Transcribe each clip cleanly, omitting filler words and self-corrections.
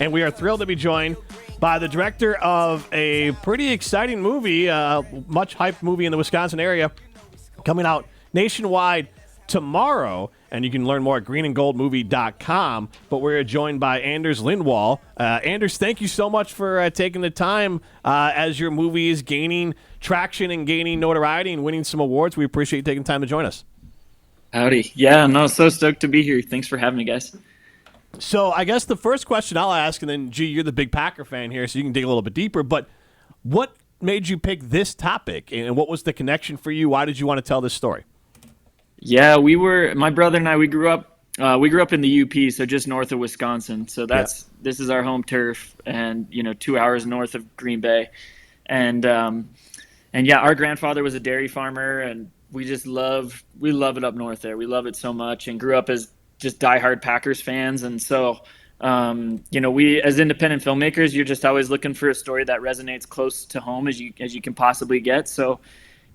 And we are thrilled to be joined by the director of a pretty exciting movie, much hyped movie in the Wisconsin area, coming out nationwide tomorrow. And you can learn more at greenandgoldmovie.com. But we're joined by Anders Lindwall. Anders, thank you so much for taking the time as your movie is gaining traction and gaining notoriety and winning some awards. We appreciate you taking time to join us. Howdy. Yeah, no, so stoked to be here. Thanks for having me, guys. So I guess the first question I'll ask, and then, G, you're the big Packer fan here, so you can dig a little bit deeper, but what made you pick this topic, and what was the connection for you? Why did you want to tell this story? Yeah, my brother and I, we grew up in the UP, so just north of Wisconsin. So this is our home turf, and 2 hours north of Green Bay, and yeah, our grandfather was a dairy farmer, and we love it up north there. We love it so much, and grew up as just diehard Packers fans. And so, we as independent filmmakers, you're just always looking for a story that resonates close to home as you can possibly get. So,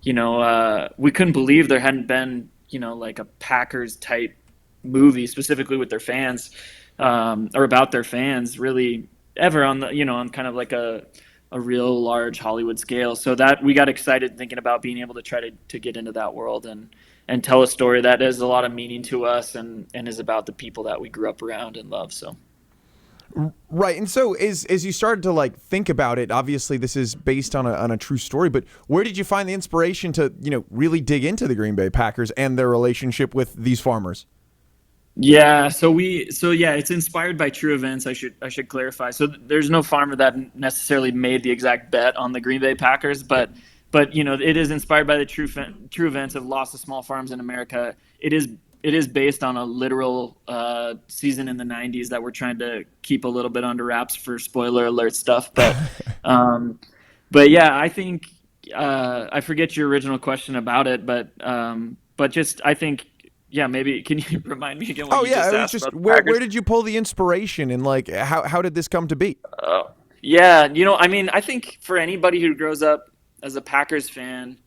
we couldn't believe there hadn't been, like a Packers type movie specifically with their fans, or about their fans really ever on on kind of like a real large Hollywood scale. So that we got excited thinking about being able to try to get into that world and tell a story that has a lot of meaning to us and is about the people that we grew up around and love. So. Right. And so as you started to think about it, obviously this is based on a true story, but where did you find the inspiration to, really dig into the Green Bay Packers and their relationship with these farmers? Yeah, it's inspired by true events. I should clarify. So there's no farmer that necessarily made the exact bet on the Green Bay Packers, but it is inspired by the true events of loss of small farms in America. It is based on a literal season in the 90s that we're trying to keep a little bit under wraps for spoiler alert stuff. But yeah, I think I forget your original question about it, but just I think. Yeah, maybe can you remind me again? What you just asked about where did you pull the inspiration and how did this come to be? Yeah, I think for anybody who grows up as a Packers fan,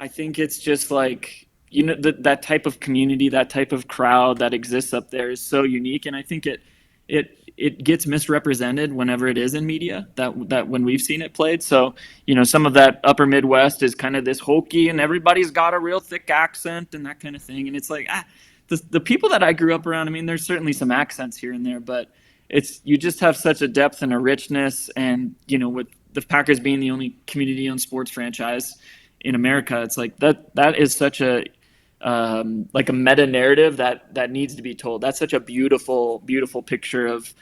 I think it's just that type of community, that type of crowd that exists up there is so unique, and I think it gets misrepresented whenever it is in media, that when we've seen it played. So, some of that upper Midwest is kind of this hokey and everybody's got a real thick accent and that kind of thing. And it's the people that I grew up around, there's certainly some accents here and there, but you just have such a depth and a richness. And, with the Packers being the only community-owned sports franchise in America, it's that is such a a meta narrative that needs to be told. That's such a beautiful, beautiful picture of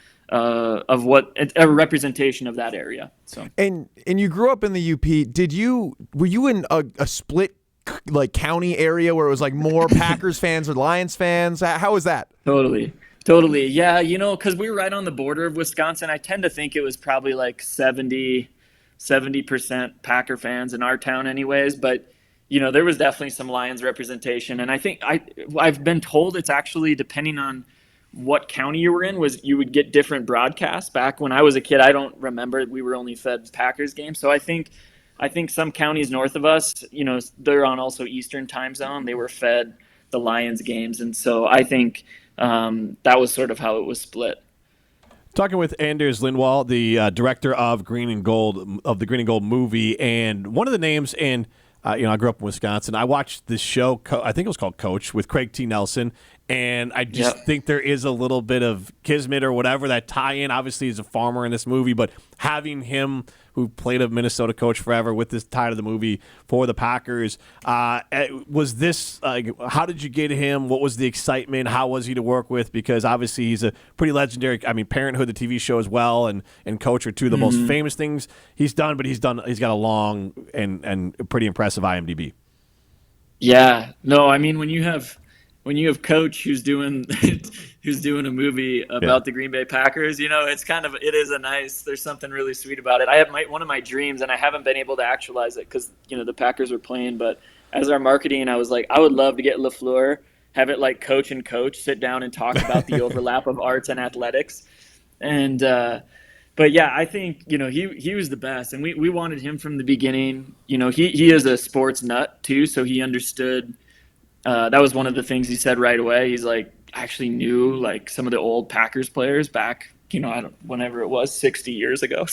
what a representation of that area. So and you grew up in the UP. Were you in a split county area where it was more Packers fans or Lions fans? How was that? Totally. Yeah, because we were right on the border of Wisconsin. I tend to think it was probably 70% Packer fans in our town, anyways. But there was definitely some Lions representation, and I think I've been told it's actually depending on what county you were in, you would get different broadcasts. Back when I was a kid, I don't remember, we were only fed Packers games. So I think some counties north of us, they're on also Eastern time zone. They were fed the Lions games, and so I think that was sort of how it was split. Talking with Anders Lindwall, the director of Green and Gold, of the Green and Gold movie, and one of the names, and I grew up in Wisconsin. I watched this show, I think it was called Coach, with Craig T. Nelson, and I just think there is a little bit of kismet or whatever, that tie-in. Obviously, he's a farmer in this movie, but having him, who played a Minnesota coach forever, with this tie to the movie for the Packers, was this, how did you get him? What was the excitement? How was he to work with? Because obviously he's a pretty legendary, Parenthood, the TV show as well, and Coach are two of the most famous things he's done, but he's got a long and pretty impressive IMDb. Yeah, no, when you have Coach who's doing a movie about the Green Bay Packers, there's something really sweet about it. I have one of my dreams, and I haven't been able to actualize it because the Packers were playing. But as our marketing, I was I would love to get LaFleur, have it Coach and Coach sit down and talk about the overlap of arts and athletics, and but yeah, I think he was the best, and we wanted him from the beginning. He is a sports nut too, so he understood. That was one of the things he said right away. He's I actually knew some of the old Packers players back whenever it was 60 years ago.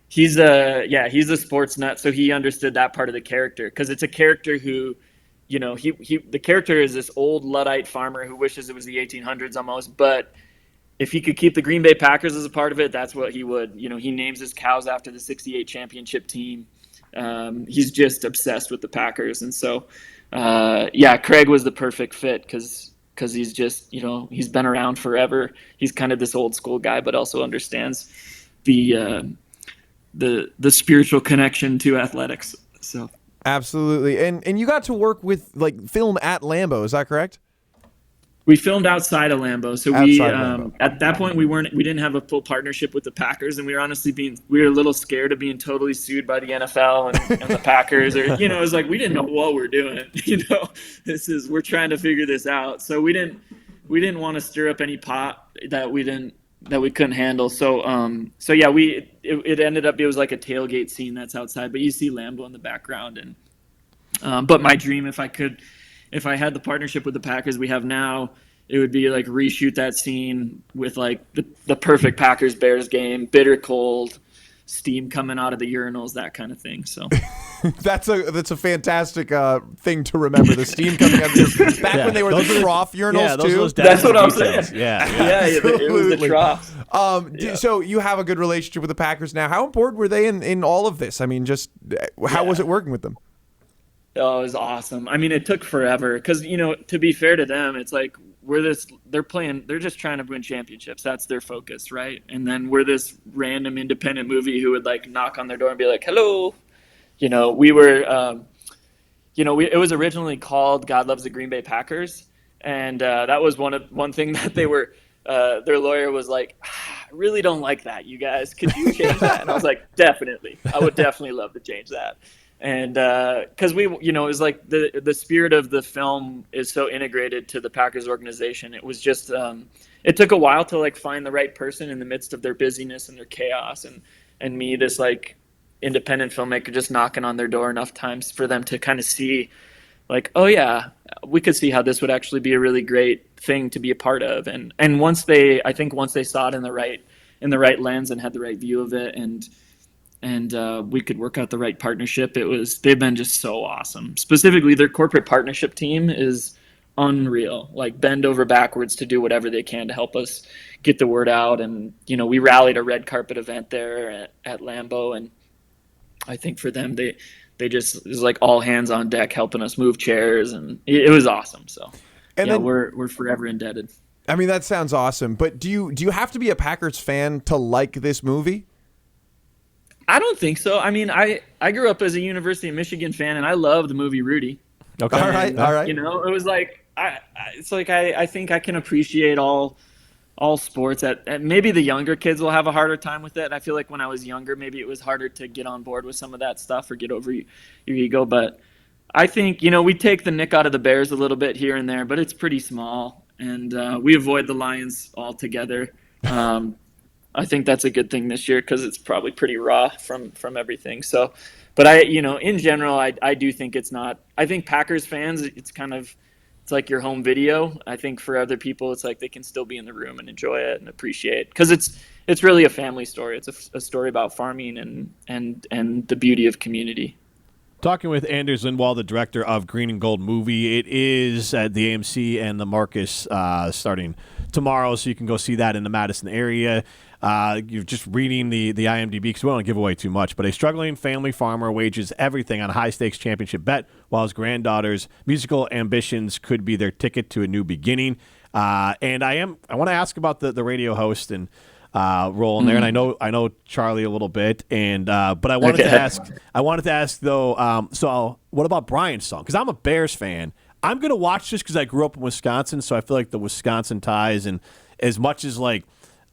He's a sports nut. So he understood that part of the character, because it's a character who, the character is this old Luddite farmer who wishes it was the 1800s almost, but if he could keep the Green Bay Packers as a part of it, that's what he would. He names his cows after the '68 championship team. He's just obsessed with the Packers, and so Craig was the perfect fit because he's just he's been around forever. He's kind of this old school guy, but also understands the spiritual connection to athletics. So absolutely, and you got to work with film at Lambeau, is that correct? We filmed outside of Lambeau, so at that point we didn't have a full partnership with the Packers, and we were honestly we were a little scared of being totally sued by the NFL and the Packers, or it was like we didn't know what we're doing. We're trying to figure this out, so we didn't want to stir up any pot that we couldn't handle. So it ended up, it was like a tailgate scene that's outside, but you see Lambeau in the background, and but my dream, if I had the partnership with the Packers we have now, it would be like reshoot that scene with like the perfect Packers-Bears game, bitter cold, steam coming out of the urinals, that kind of thing. So that's a fantastic thing to remember. The steam coming out of back when they were the trough urinals too. That's what I'm saying. Yeah, it was the trough. So you have a good relationship with the Packers now. How important were they in all of this? I mean, just how was it working with them? Oh, it was awesome. I mean, it took forever because, to be fair to them, it's like they're just trying to win championships. That's their focus, right? And then we're this random independent movie who would like knock on their door and be like, hello. We were, it was originally called God Loves the Green Bay Packers. And that was one thing that they were, their lawyer was like, I really don't like that, you guys. Could you change that? And I was like, definitely. I would definitely love to change that. And because it was like the spirit of the film is so integrated to the Packers organization. It was just it took a while to like find the right person in the midst of their busyness and their chaos, and me, this like independent filmmaker, just knocking on their door enough times for them to kind of see like, oh yeah, we could see how this would actually be a really great thing to be a part of. And once they saw it in the right lens and had the right view of it, and we could work out the right partnership. They've been just so awesome. Specifically, their corporate partnership team is unreal. Like, bend over backwards to do whatever they can to help us get the word out. And we rallied a red carpet event there at Lambeau, and I think for them, they just, it was like all hands on deck helping us move chairs, and it was awesome. So, then we're forever indebted. I mean, that sounds awesome. But do you have to be a Packers fan to like this movie? I don't think so. I mean, I grew up as a University of Michigan fan, and I love the movie Rudy. Okay. All right. It was like I think I can appreciate all sports. And maybe the younger kids will have a harder time with it. And I feel like when I was younger, maybe it was harder to get on board with some of that stuff or get over your ego. But I think we take the nick out of the Bears a little bit here and there, but it's pretty small, and we avoid the Lions altogether. I think that's a good thing this year because it's probably pretty raw from everything. So, but in general, I do think it's not. I think Packers fans, it's like your home video. I think for other people, it's like they can still be in the room and enjoy it and appreciate it because it's really a family story. It's a story about farming and the beauty of community. Talking with Anders Lindwall, the director of Green and Gold Movie. It is at the AMC and the Marcus starting tomorrow, so you can go see that in the Madison area. You're just reading the IMDb because we don't want to give away too much, but a struggling family farmer wages everything on a high-stakes championship bet while his granddaughter's musical ambitions could be their ticket to a new beginning. And I want to ask about the radio host and role in there, and I know Charlie a little bit, and but I wanted to ask though. So what about Brian's song? Because I'm a Bears fan. I'm gonna watch this because I grew up in Wisconsin, so I feel like the Wisconsin ties, and as much as like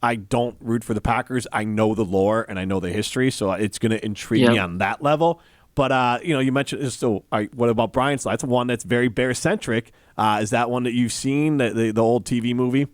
I don't root for the Packers, I know the lore and I know the history, so it's gonna intrigue me on that level. But you mentioned so. What about Brian's song? That's one that's very Bear centric. Is that one that you've seen, the old TV movie?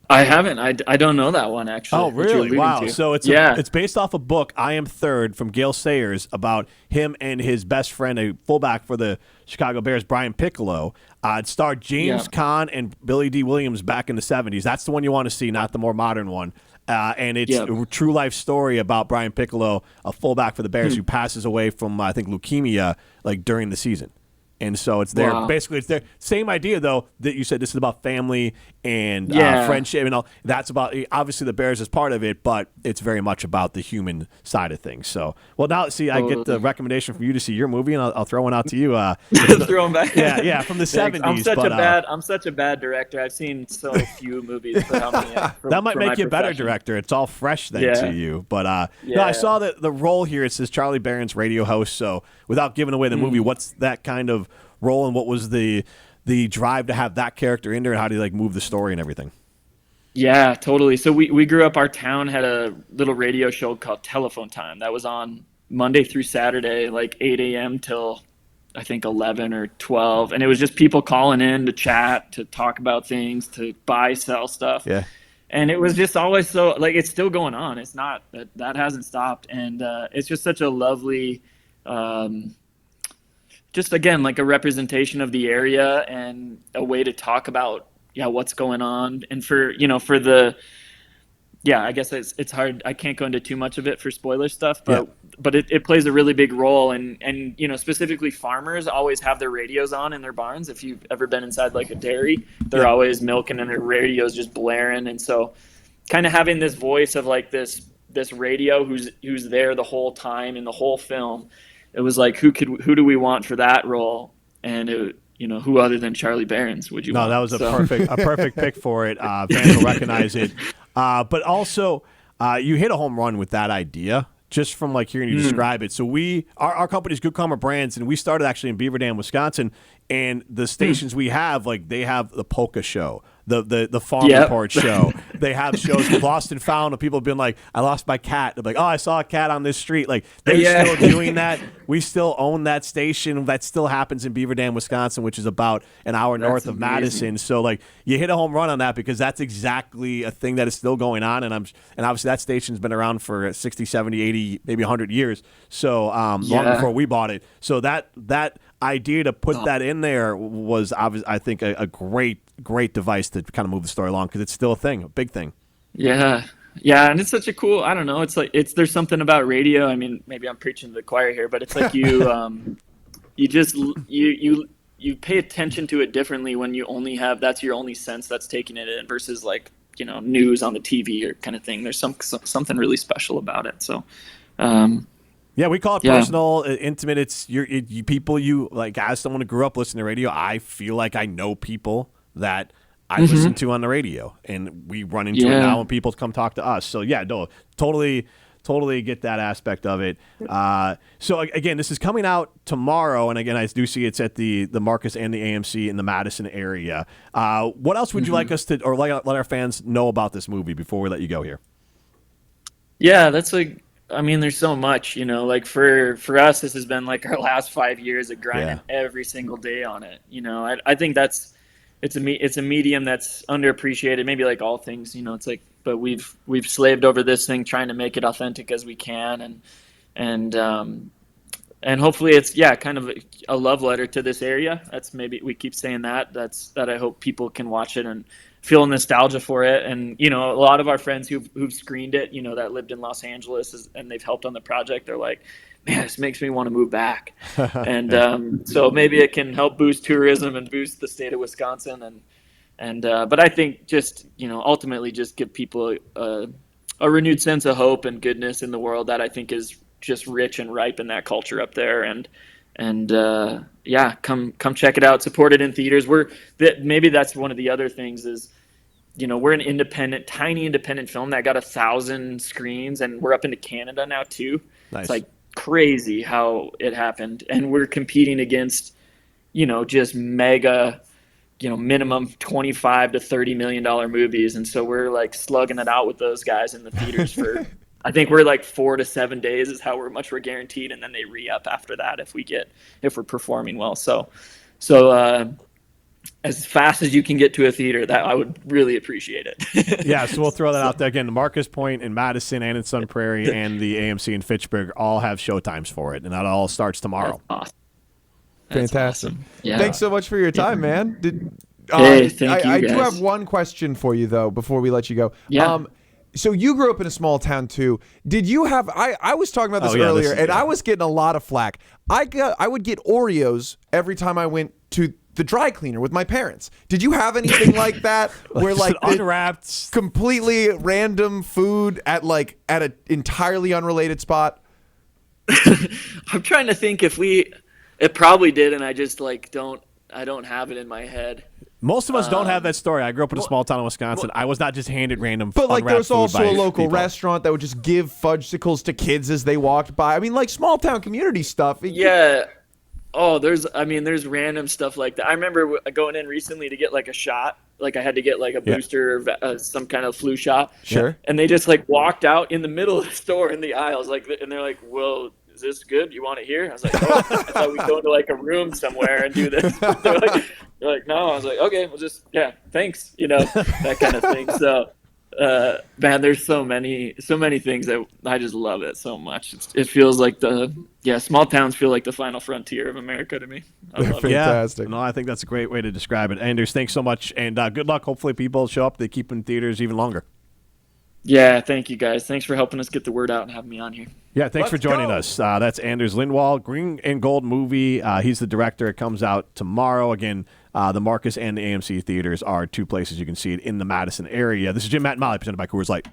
I haven't. I don't know that one, actually. Oh, really? Wow. So it's based off a book, I Am Third, from Gale Sayers, about him and his best friend, a fullback for the Chicago Bears, Brian Piccolo. It starred James Caan and Billy D. Williams back in the 70s. That's the one you want to see, not the more modern one. And it's a true life story about Brian Piccolo, a fullback for the Bears, who passes away from, I think, leukemia like during the season. And so it's there. Wow. Basically, it's there. Same idea, though, that you said this is about family and friendship and all. That's about, obviously, the Bears is part of it, but it's very much about the human side of things. So, well, now, see, I get the recommendation from you to see your movie, and I'll throw one out to you. Throw them back. Yeah, from the 70s. I'm such a bad director. I've seen so few movies. For how many, that might make you a better director. It's all fresh then to you. But no, I saw the role here. It says Charlie Berens, radio host. So without giving away the movie, what's that kind of role, and what was the drive to have that character in there, and how do you like move the story and everything? Yeah, totally. So we grew up, our town had a little radio show called Telephone Time that was on Monday through Saturday, like 8 a.m. till I think 11 or 12. And it was just people calling in to chat, to talk about things, to buy, sell stuff. Yeah. And it was just always so, like, it's still going on. It's not, that hasn't stopped. And it's just such a lovely, just again, like a representation of the area and a way to talk about, what's going on. And for I guess it's hard. I can't go into too much of it for spoiler stuff, but it plays a really big role. And specifically farmers always have their radios on in their barns. If you've ever been inside like a dairy, they're always milking and their radio's just blaring. And so kind of having this voice of like this radio who's there the whole time in the whole film, it was like, who do we want for that role? And who other than Charlie Berens would you want? No, that was a perfect pick for it. Fans will recognize it. But also, you hit a home run with that idea, just from like hearing you describe it. So our company's Good Karma Brands, and we started actually in Beaver Dam, Wisconsin. And the stations we have, like they have the polka show, the farm report show. They have shows with Lost and Found, and people have been like, I lost my cat. They're like, oh, I saw a cat on this street. Like they're still doing that. We still own that station. That still happens in Beaver Dam, Wisconsin, which is about an hour north of Madison. So like you hit a home run on that, because that's exactly a thing that is still going on. And obviously that station's been around for 60, 70, 80, maybe 100 years. So long before we bought it. So that idea to put that in there was obviously, I think, a great device to kind of move the story along, because it's still a thing, a big thing. Yeah, and it's such a cool, I don't know, it's like there's something about radio. I mean, maybe I'm preaching to the choir here, but it's like you you pay attention to it differently when you only have, that's your only sense that's taking it in, versus like news on the TV or kind of thing. There's something really special about it. So yeah, we call it personal, intimate. It's you people, you like, as someone who grew up listening to radio, I feel like I know people that I listen to on the radio, and we run into it now when people come talk to us. So yeah, no, totally get that aspect of it. So again, this is coming out tomorrow, and again, I do see it's at the Marcus and the AMC in the Madison area. What else would you like us to, or let our fans know about this movie before we let you go here? Yeah, that's like, I mean, there's so much, like for us, this has been like our last 5 years of grinding every single day on it. I think it's a medium that's underappreciated, maybe like all things, it's like, but we've slaved over this thing, trying to make it authentic as we can. And hopefully it's, kind of a love letter to this area. That's, maybe we keep saying that I hope people can watch it and feel nostalgia for it. And a lot of our friends who've screened it, that lived in Los Angeles and they've helped on the project, they're like, man, this makes me want to move back. And so maybe it can help boost tourism and boost the state of Wisconsin. But I think just ultimately just give people a renewed sense of hope and goodness in the world that I think is just rich and ripe in that culture up there. And come check it out, support it in theaters. Maybe that's one of the other things is, we're an tiny independent film that got 1,000 screens, and we're up into Canada now too. Nice. It's like crazy how it happened. And we're competing against, just mega, minimum $25 to $30 million movies. And so we're like slugging it out with those guys in the theaters for, I think we're like 4 to 7 days is how much we're guaranteed. And then they re-up after that if we're performing well. So as fast as you can get to a theater, that I would really appreciate it. Yeah, so we'll throw that out there again. The Marcus Point in Madison and in Sun Prairie and the AMC in Fitchburg all have showtimes for it, and that all starts tomorrow. That's awesome. That's Fantastic. awesome. Yeah. Thanks so much for your time, man. Hey, thank you, I do guys. have one question for you though before we let you go. Yeah. So you grew up in a small town too. Did you have? I was talking about this earlier, and I was getting a lot of flack. I would get Oreos every time I went to the dry cleaner with my parents. Did you have anything like that, where like unwrapped, completely random food at an entirely unrelated spot? I'm trying to think if it probably did, and I just I don't have it in my head. Most of us don't have that story. I grew up in a small town in Wisconsin. I was not just handed random But like there was also a local people. restaurant that would just give fudgesicles to kids as they walked by. I mean, like small town community stuff. Yeah. Oh, there's random stuff like that. I remember going in recently to get like a shot. Like I had to get like a booster or some kind of flu shot. Sure. And they just like walked out in the middle of the store in the aisles, and they're like, "Well, is this good? You want it here?" I was like, "Oh, I thought we'd go into like a room somewhere and do this." they're like, "No." I was like, "Okay, well, just thanks," that kind of thing. So, man, there's so many things that I just love it so much. It feels like small towns feel like the final frontier of America to me. I love it. Fantastic. No, I think that's a great way to describe it. Anders, thanks so much, and good luck. Hopefully people show up. They keep in theaters even longer. Yeah, thank you guys. Thanks for helping us get the word out and having me on here. Yeah, thanks for joining us. That's Anders Lindwall, Green and Gold movie. He's the director. It comes out tomorrow. Again, the Marcus and the AMC theaters are two places you can see it in the Madison area. This is Jim, Matt, and Molly, presented by Coors Light.